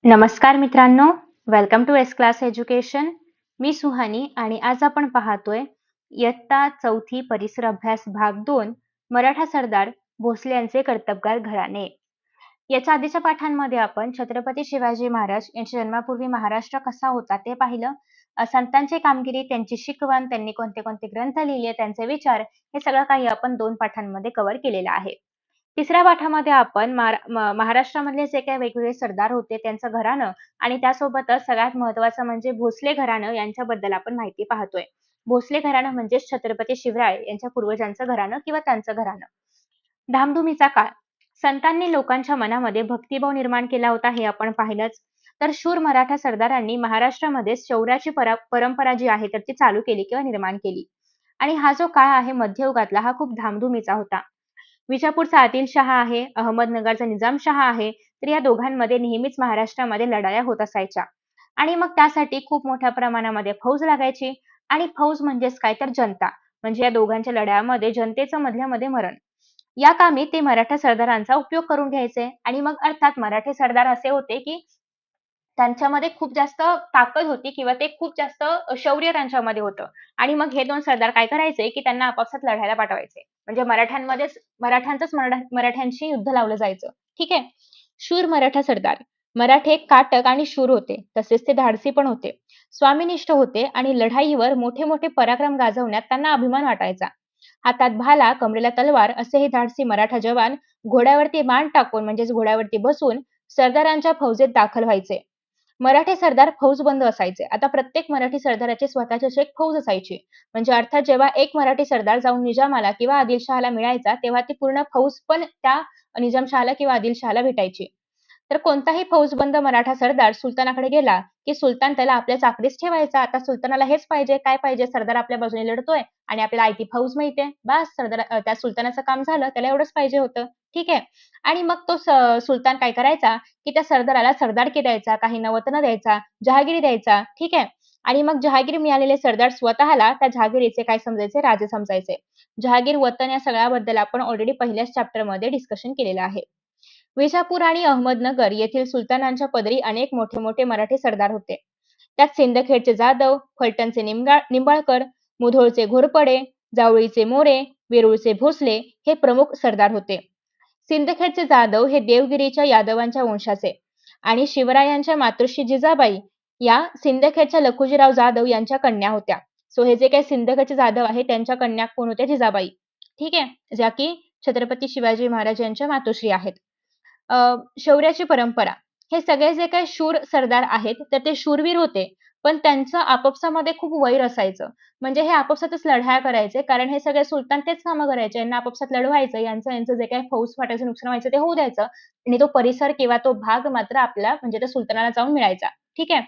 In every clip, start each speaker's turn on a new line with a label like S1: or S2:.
S1: नमस्कार मित्रांनो, welcome to S class education. मी सुहानी आणि आज आपण पाहतोय इयत्ता 4थी परिसर अभ्यास भाग 2 मराठा सरदार भोसले यांचे कर्तबगार घराणे. याच्या आधीच्या पाठांमध्ये आपण छत्रपती शिवाजी महाराज यांच्या जन्मापूर्वी महाराष्ट्र कसा होता ते पाहिलं. संतांची कामगिरी, त्यांची शिकवण, त्यांनी कोणते कोणते ग्रंथ लिहिले, त्यांचे विचार, हे सगळं काही आपण 2 पाठांमध्ये कव्हर केलेलं आहे. तिसऱ्या पाठामध्ये आपण महाराष्ट्रामधले जे काही वेगवेगळे सरदार होते त्यांचं घराणं आणि त्यासोबतच सगळ्यात महत्त्वाचं म्हणजे भोसले घराणं यांच्याबद्दल आपण माहिती पाहतोय. भोसले घराणं म्हणजे छत्रपती शिवराय यांच्या पूर्वजांचं घराणं किंवा त्यांचं घराणं. धामधुमीचा काळ. संतांनी लोकांच्या मनामध्ये भक्तिभाव निर्माण केला होता हे आपण पाहिलंच. तर शूर मराठा सरदारांनी महाराष्ट्रामध्ये शौर्याची परंपरा जी आहे तर ती चालू केली किंवा निर्माण केली. आणि हा जो काळ आहे मध्ययुगातला हा खूप धामधुमीचा होता. विजापूरचा आदिलशहा आहे, अहमदनगरचा निजामशहा आहे, तर या दोघांमध्ये नेहमीच महाराष्ट्रामध्ये लढाया होत असायच्या. आणि मग त्यासाठी खूप मोठ्या प्रमाणामध्ये फौज लागायची आणि फौज म्हणजेच काय तर जनता. म्हणजे या दोघांच्या लढ्यामध्ये जनतेचं मधल्यामध्ये मरण. या कामी ते मराठा सरदारांचा उपयोग करून घ्यायचे आणि मग अर्थात मराठे सरदार असे होते की त्यांच्यामध्ये खूप जास्त ताकद होती किंवा ते खूप जास्त शौर्य त्यांच्यामध्ये होतं. आणि मग हे 2 सरदार काय करायचे की त्यांना आपापसात लढायला पाठवायचे. म्हणजे मराठ्यांचंच मराठ्यांशी युद्ध लावलं जायचं. ठीक आहे. शूर मराठा सरदार. मराठे काटक आणि शूर होते. तसेच ते धाडसी पण होते. स्वामीनिष्ठ होते आणि लढाईवर मोठे मोठे पराक्रम गाजवण्यात त्यांना अभिमान वाटायचा. हातात भाला, कमरेला तलवार असे हे धाडसी मराठा जवान घोड्यावरती मान टाकून म्हणजेच घोड्यावरती बसून सरदारांच्या फौजेत दाखल व्हायचे. मराठे सरदार फौजबंद असायचे. आता प्रत्येक मराठी सरदाराची स्वतःची अशी एक फौज असायची. म्हणजे अर्थात जेव्हा एक मराठी सरदार जाऊन निजामाला किंवा आदिलशहाला मिळायचा, तेव्हा ती पूर्ण फौज पण त्या निजामशहाला किंवा आदिलशहाला भेटायची. तर कोणताही फौजबंद मराठा सरदार सुलतानाकडे गेला, की सुलतान त्याला आपल्या चाकरीस ठेवायचा. आता सुलतानाला हेच पाहिजे, काय पाहिजे? सरदार आपल्या बाजूने लढतोय आणि आपल्याला आयती फौज मिळते. बास त्या सुलतानाचं काम झालं. त्याला एवढंच पाहिजे होतं. ठीक आहे. आणि मग तो सुलतान काय करायचा, की त्या सरदाराला सरदारकी द्यायचा, काही नवतनं द्यायचा, जहागिरी द्यायचा. ठीक आहे. आणि मग जहागिरी मिळालेले सरदार स्वतःला त्या जहागिरीचे काय समजायचे? राजे समजायचे. जहागीर, वतन या सगळ्याबद्दल आपण ऑलरेडी पहिल्याच चॅप्टरमध्ये डिस्कशन केलेलं आहे. विजापूर आणि अहमदनगर येथील सुलतानांच्या पदरी अनेक मोठे मोठे मराठी सरदार होते. त्यात सिंदखेडचे जाधव, फलटणचे निंबाळकर, मुधोळचे घोरपडे, जावळीचे मोरे, वेरूळचे भोसले हे प्रमुख सरदार होते. सिंदखेडचे जाधव हे देवगिरीच्या यादवांच्या वंशाचे आणि शिवरायांच्या मातोश्री जिजाबाई या सिंदखेडच्या लखुजीराव जाधव यांच्या कन्या होत्या. सो हे जे काही सिंदखेडचे जाधव आहे त्यांच्या कन्या कोण होत्या? जिजाबाई. ठीक आहे. ज्या की छत्रपती शिवाजी महाराज यांच्या मातोश्री आहेत. शौर्याची परंपरा. हे सगळे जे काही शूर सरदार आहेत, तर ते शूरवीर होते. पण त्यांचं आपापसामध्ये खूप वैर असायचं. म्हणजे हे आपापसातच लढाया करायचे. कारण हे सगळे सुलतान तेच कामं करायचे. यांना आपापसात लढवायचं. यांचं जे काही फौजफाट्याचं नुकसान व्हायचं ते होऊ द्यायचं आणि तो परिसर किंवा तो भाग मात्र आपला म्हणजे त्या सुलतानाला जाऊन मिळायचा. ठीक आहे.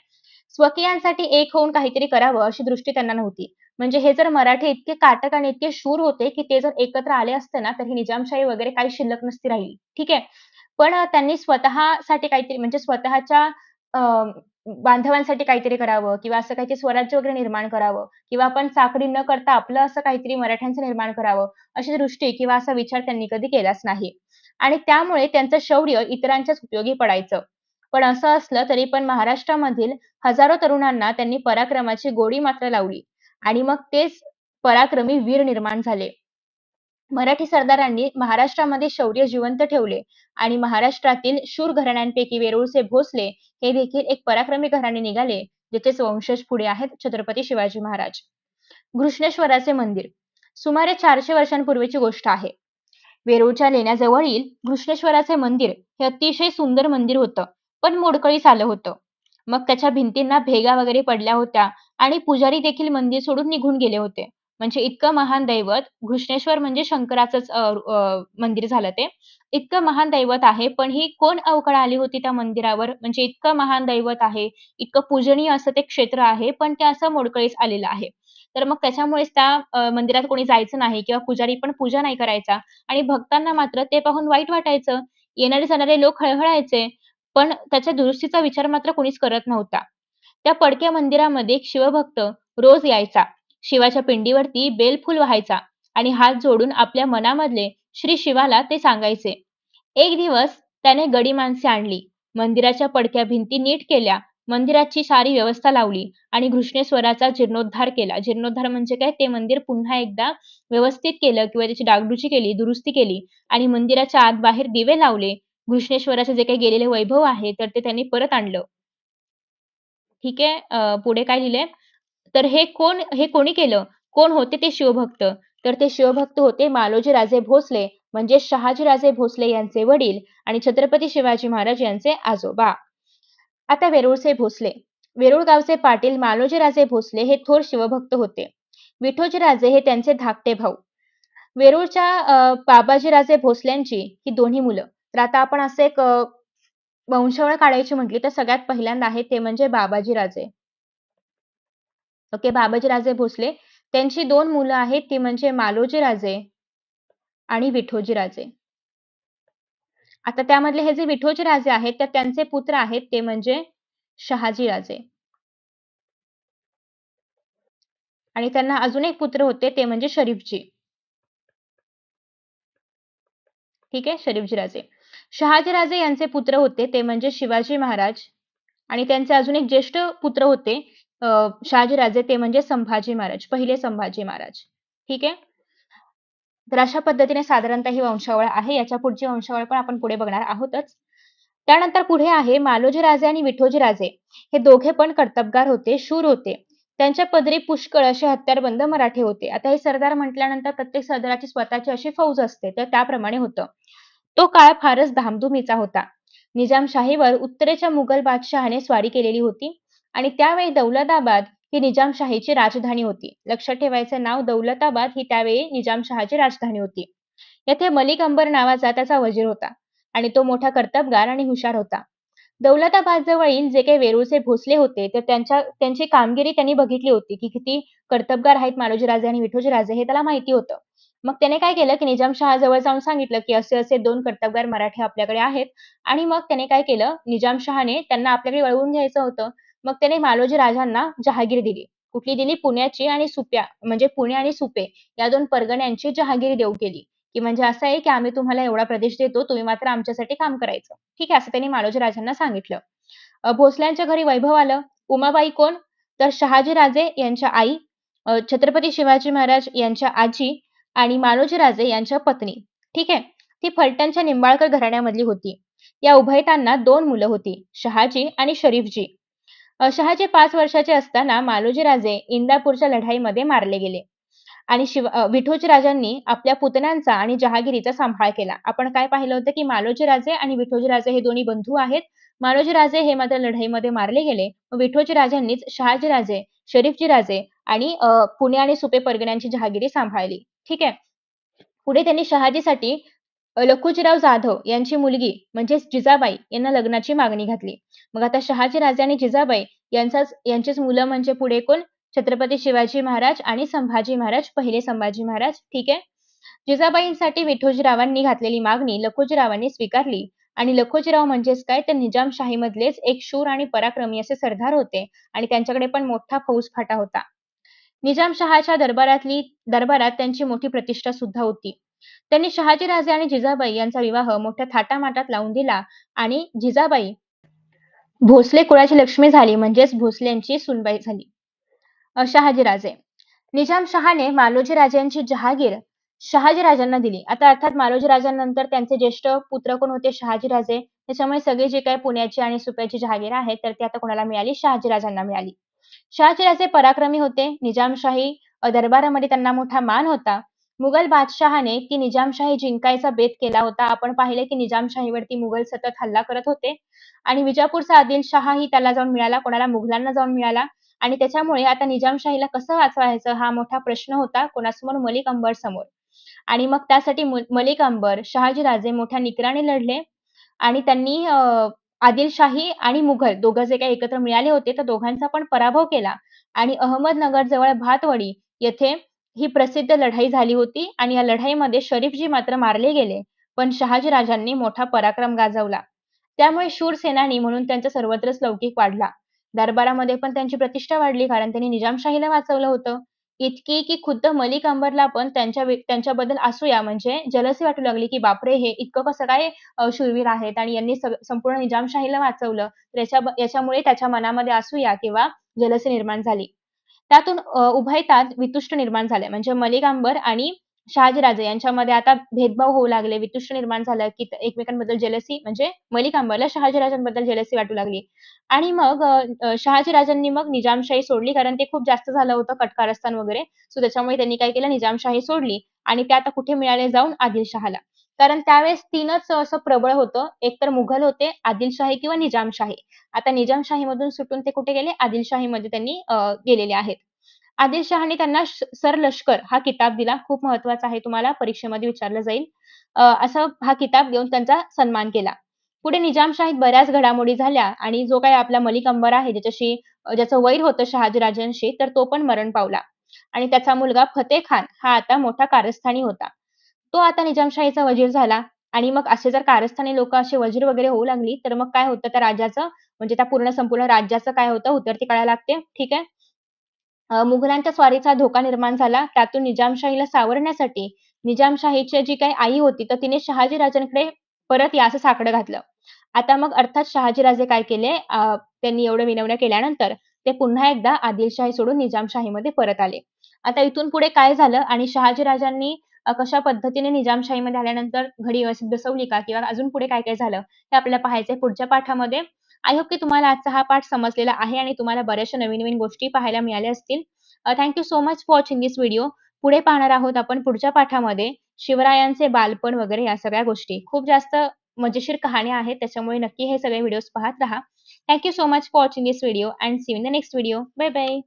S1: स्वकीयांसाठी एक होऊन काहीतरी करावं अशी दृष्टी त्यांना नव्हती. म्हणजे हे जर मराठे इतके काटक आणि इतके शूर होते, की ते जर एकत्र आले असते ना, तर ही निजामशाही वगैरे काही शिल्लक नसती राहिली. ठीक आहे. पण त्यांनी स्वतःसाठी काहीतरी म्हणजे स्वतःच्या अ, बांधवांसाठी काहीतरी करावं किंवा असं काहीतरी स्वराज्य वगैरे निर्माण करावं किंवा आपण चाकरी न करता आपलं असं काहीतरी मराठ्यांचं निर्माण करावं, अशी दृष्टी किंवा असा विचार त्यांनी कधी केलाच नाही. आणि त्यामुळे त्यांचं शौर्य इतरांच्याच उपयोगी पडायचं. पण असं असलं तरी पण महाराष्ट्रामधील हजारो तरुणांना त्यांनी पराक्रमाची गोडी मात्र लावली आणि मग तेच पराक्रमी वीर निर्माण झाले. मराठी सरदारांनी महाराष्ट्रामध्ये शौर्य जिवंत ठेवले आणि महाराष्ट्रातील शूर घराण्यांपैकी वेरूळचे भोसले हे देखील एक पराक्रमी घराणे निघाले, ज्याचेच वंशज पुढे आहेत छत्रपती शिवाजी महाराज. घृष्णेश्वराचे मंदिर. सुमारे 400 वर्षांपूर्वीची गोष्ट आहे. वेरूळच्या लेण्याजवळील घृष्णेश्वराचे मंदिर हे अतिशय सुंदर मंदिर होतं, पण मोडकळीस आलं होतं. मग त्याच्या भिंतींना भेगा वगैरे पडल्या होत्या आणि पुजारी देखील मंदिर सोडून निघून गेले होते. म्हणजे इतकं महान दैवत घृष्णेश्वर म्हणजे शंकराचंच मंदिर झालं ते. इतकं महान दैवत आहे, पण ही कोण अवकळ आली होती त्या मंदिरावर? म्हणजे इतकं महान दैवत आहे, इतकं पूजनीय असं ते क्षेत्र आहे, पण ते असं मोडकळीस आलेलं आहे. तर मग त्याच्यामुळेच त्या मंदिरात कोणी जायचं नाही किंवा पुजारी पण पूजा नाही करायचा आणि भक्तांना मात्र ते पाहून वाईट वाटायचं. येणारे-जाणारे लोक हळहळायचे, पण त्याच्या दुरुस्तीचा विचार मात्र कोणीच करत नव्हता. त्या पडक्या मंदिरामध्ये एक शिवभक्त रोज यायचा. शिवाच्या पिंडीवरती बेलफूल वाहायचा आणि हात जोडून आपल्या मनामधले श्री शिवाला ते सांगायचे. एक दिवस त्याने गडी माणसे आणली मंदिराच्या पडक्या भिंती नीट केल्या, मंदिराची सारी व्यवस्था लावली आणि घृष्णेश्वराचा जीर्णोद्धार केला. जीर्णोद्धार म्हणजे काय? ते मंदिर पुन्हा एकदा व्यवस्थित केलं किंवा त्याची डागडुजी केली, दुरुस्ती केली आणि मंदिराच्या आत बाहेर दिवे लावले. घृष्णेश्वराचे जे काही गेलेले वैभव आहे तर ते त्यांनी परत आणलं. ठीक आहे. पुढे काय लिहिलंय? तर हे कोणी केलं? कोण होते ते शिवभक्त? तर ते शिवभक्त होते मालोजी राजे भोसले म्हणजे शहाजी राजे भोसले यांचे वडील आणि छत्रपती शिवाजी महाराज यांचे आजोबा. आता वेरूळचे भोसले. वेरूळ गावचे पाटील मालोजी राजे भोसले हे थोर शिवभक्त होते. विठोजी राजे हे त्यांचे धाकटे भाऊ. वेरूळच्या बाबाजी राजे भोसल्यांची ही दोन्ही मुलं. तर आता आपण असं एक वंशावळ काढायची म्हटली तर सगळ्यात पहिल्यांदा आहे ते म्हणजे बाबाजी राजे. ओके, बाबाजी राजे भोसले त्यांची दोन मुलं आहेत ती म्हणजे मालोजी राजे आणि विठोजी राजे. आता त्यामधले हे जे विठोजी राजे आहेत तर त्यांचे पुत्र आहेत ते म्हणजे शहाजी राजे आणि त्यांना अजून एक पुत्र होते ते म्हणजे शरीफजी. ठीक आहे, शरीफजी राजे. शहाजी राजे यांचे पुत्र होते ते म्हणजे शिवाजी महाराज आणि त्यांचे अजून एक ज्येष्ठ पुत्र होते शहाजी राजे ते म्हणजे संभाजी महाराज, पहिले संभाजी महाराज. ठीक आहे. तर अशा पद्धतीने साधारणतः ही वंशावळ आहे. याच्या पुढची वंशावळ पण आपण पुढे बघणार आहोतच. त्यानंतर पुढे आहे मालोजी राजे आणि विठोजी राजे. हे दोघे पण कर्तबगार होते, शूर होते. त्यांच्या पदरी पुष्कळ असे हत्यारबंद मराठे होते. आता हे सरदार म्हटल्यानंतर प्रत्येक सरदाराची स्वतःची अशी फौज असते, तर त्याप्रमाणे होतं. तो काळ फारच धामधुमीचा होता. निजामशाहीवर उत्तरेच्या मुघल बादशहाने स्वारी केलेली होती आणि त्यावेळी दौलताबाद ही निजामशाहीची राजधानी होती. लक्षात ठेवायचं नाव दौलताबाद ही त्यावेळी निजामशहाची राजधानी होती. येथे मलिक अंबर नावाचा त्याचा वजीर होता आणि तो मोठा कर्तबगार आणि हुशार होता. दौलताबाद जवळील जे काही वेरूळचे भोसले होते तर त्यांची कामगिरी त्यांनी बघितली होती की किती कर्तबगार आहेत मालोजी राजे आणि विठोजी राजे हे त्याला माहिती होतं. मग त्याने काय केलं की निजामशहाजवळ जाऊन सांगितलं की असे असे दोन कर्तबगार मराठे आपल्याकडे आहेत आणि मग त्याने काय केलं निजामशहाने त्यांना आपल्याकडे वळवून घ्यायचं होतं. मग त्याने मालोजी राजांना जहागीर दिली. कुठली दिली? पुण्याची आणि सुप्या म्हणजे पुणे आणि सुपे या दोन परगण्यांची जहागीर देऊ केली. की म्हणजे असं आहे की आम्ही तुम्हाला एवढा प्रदेश देतो, तुम्ही मात्र आमच्यासाठी काम करायचं. ठीक आहे, असं त्यांनी मालोजी राजांना सांगितलं. भोसल्यांच्या घरी वैभव आलं. उमाबाई कोण? तर शहाजी राजे यांच्या आई, छत्रपती शिवाजी महाराज यांच्या आजी आणि मालोजी राजे यांच्या पत्नी. ठीक आहे. ती फलटणच्या निंबाळकर घराण्यामधली होती. या उभयतांना दोन मुलं होती, शहाजी आणि शरीफजी. शहाजी 5 वर्षाचे असताना मालोजी राजे इंदापूरच्या लढाईमध्ये मारले गेले. आणि विठोजी राजांनी आपल्या पुतण्यांचा आणि जहागिरीचा सांभाळ केला. आपण काय पाहिलं होतं की मालोजी राजे आणि विठोजी राजे हे दोन्ही बंधू आहेत. मालोजी राजे हे मात्र लढाईमध्ये मारले गेले. विठोजी राजांनीच शहाजी राजे, शरीफजी राजे आणि पुणे आणि सुपे परगण्यांची जहागिरी सांभाळली. ठीक आहे. पुढे त्यांनी शहाजीसाठी लखुजीराव जाधव यांची मुलगी म्हणजेच जिजाबाई यांना लग्नाची मागणी घातली. मग आता शहाजी राजे आणि जिजाबाई यांचीच मुलं म्हणजे पुढे कोण? छत्रपती शिवाजी महाराज आणि संभाजी महाराज, पहिले संभाजी महाराज. ठीक आहे. जिजाबाईंसाठी विठोजीरावांनी घातलेली मागणी लखुजीरावांनी स्वीकारली आणि लखुजीराव म्हणजेच काय तर निजामशाहीमधलेच एक शूर आणि पराक्रमी असे सरदार होते आणि त्यांच्याकडे पण मोठा फौजफाटा होता. निजामशहाच्या दरबारात त्यांची मोठी प्रतिष्ठा सुद्धा होती. त्यांनी शहाजी राजे आणि जिजाबाई यांचा विवाह मोठ्या थाटामाटात लावून दिला आणि जिजाबाई भोसले कुळाची लक्ष्मी झाली म्हणजेच भोसल्यांची सुनबाई झाली. शहाजी राजे. निजामशहाने मालोजी राजांची जहागीर शहाजी राजांना दिली. आता अर्थात मालोजी राजांनंतर त्यांचे ज्येष्ठ पुत्र कोण होते? शहाजी राजे. त्याच्यामुळे सगळी जी काही पुण्याची आणि सुप्याची जहागीर आहे तर ती आता कोणाला मिळाली? शहाजी राजांना मिळाली. शहाजी राजे पराक्रमी होते. निजामशाही दरबारामध्ये त्यांना मोठा मान होता. मुघल बादशहाने ती निजामशाही जिंकायचा बेत केला होता. आपण पाहिले की निजामशाहीवरती मुघल सतत हल्ला करत होते आणि विजापूरचा आदिलशहाही त्याला जाऊन मिळाला. कोणाला? मुघलांना जाऊन मिळाला. आणि त्याच्यामुळे आता निजामशाहीला कसं वाचवायचं हा मोठा प्रश्न होता कोणासमोर? मलिक अंबर समोर. आणि मग त्यासाठी मलिक अंबर, शहाजी राजे मोठ्या निकराने लढले आणि त्यांनी आदिलशाही आणि मुघल दोघं जे काही एकत्र मिळाले होते तर दोघांचा पण पराभव केला आणि अहमदनगर जवळ भातवडी येथे ही प्रसिद्ध लढाई झाली होती आणि या लढाईमध्ये शरीफजी मात्र मारले गेले, पण शहाजी राजांनी मोठा पराक्रम गाजवला. त्यामुळे शूर सेनानी म्हणून त्यांचा सर्वत्रच लौकिक वाढला. दरबारामध्ये पण त्यांची प्रतिष्ठा वाढली कारण त्यांनी निजामशाहीला वाचवलं होतं. इतकी की खुद्द मलिक अंबरला पण त्यांच्याबद्दल असूया म्हणजे जलसी वाटू लागली, की बापरे! हे इतकं कसं काय शूरवीर आहेत आणि यांनी संपूर्ण निजामशाहीला वाचवलं. तर याच्यामुळे त्याच्या मनामध्ये असूया किंवा जलसी निर्माण झाली. त्यातून उभयतात वितुष्ट निर्माण झाले. म्हणजे मलिक अंबर आणि शहाजीराजे यांच्यामध्ये आता भेदभाव होऊ लागले. वितुष्ट निर्माण झालं, की एकमेकांबद्दल जेलसी म्हणजे मलिक अंबरला शहाजीराजांबद्दल जेलसी वाटू लागली. आणि मग शहाजीराजांनी मग निजामशाही सोडली कारण ते खूप जास्त झालं होतं कटकारस्थान वगैरे. सो त्याच्यामुळे त्यांनी काय केलं निजामशाही सोडली आणि ते आता कुठे मिळाले जाऊन आदिलशहाला. कारण त्यावेळेस 3च असं प्रबळ होतं. एक तर मुघल होते, आदिलशाही किंवा निजामशाही. आता निजामशाहीमधून सुटून ते कुठे गेले? आदिलशाहीमध्ये त्यांनी गेलेले आहेत. आदिलशहाने त्यांना सरलष्कर हा किताब दिला. खूप महत्वाचा आहे तुम्हाला परीक्षेमध्ये विचारलं जाईल. असा हा किताब देऊन त्यांचा सन्मान केला. पुढे निजामशाहीत बऱ्याच घडामोडी झाल्या आणि जो काही आपला मलिक अंबर आहे ज्याचं वैर होतं शहाजीराजांशी तर तो पण मरण पावला. आणि त्याचा मुलगा फतेह खान हा आता मोठा कारस्थानी होता. तो आता निजामशाहीचा वजीर झाला आणि मग असे जर कारस्थानी लोकं असे वजीर वगैरे होऊ लागली, तर मग काय होतं त्या राजाचं म्हणजे त्या संपूर्ण राज्याचं काय होतं उतरती कळायला लागते. ठीक आहे. मुघलांच्या स्वारीचा धोका निर्माण झाला. त्यातून निजामशाहीला सावरण्यासाठी निजामशाहीची जी काही आई होती, तर तिने शहाजीराजांकडे परत या असं साकडं घातलं. आता मग अर्थात शहाजीराजे काय केले त्यांनी एवढ्या विनवण्या केल्यानंतर ते पुन्हा एकदा आदिलशाही सोडून निजामशाहीमध्ये परत आले. आता इथून पुढे काय झालं आणि शहाजीराजांनी कशा पद्धतीने निजामशाहीमध्ये आल्यानंतर घडी व्यवस्थित बसवली का? किंवा अजून पुढे काय-काय झालं हे आपल्याला पाहायचंय पुढच्या पाठामध्ये. आय होप की तुम्हाला आजचा हा पाठ समजलेला आहे आणि तुम्हाला बऱ्याचशा नवीन-नवीन गोष्टी पाहायला मिळाल्या असतील. So much for watching this video. पुढे पाहणार आहोत आपण पुढच्या पाठामध्ये शिवरायांचे बालपण वगैरे या सगळ्या गोष्टी. खूप जास्त मजेशीर कहाण्या आहेत. त्याच्यामुळे नक्की हे सगळे व्हिडिओज पाहत राहा. So much for watching this video and see you in the next video. Bye bye.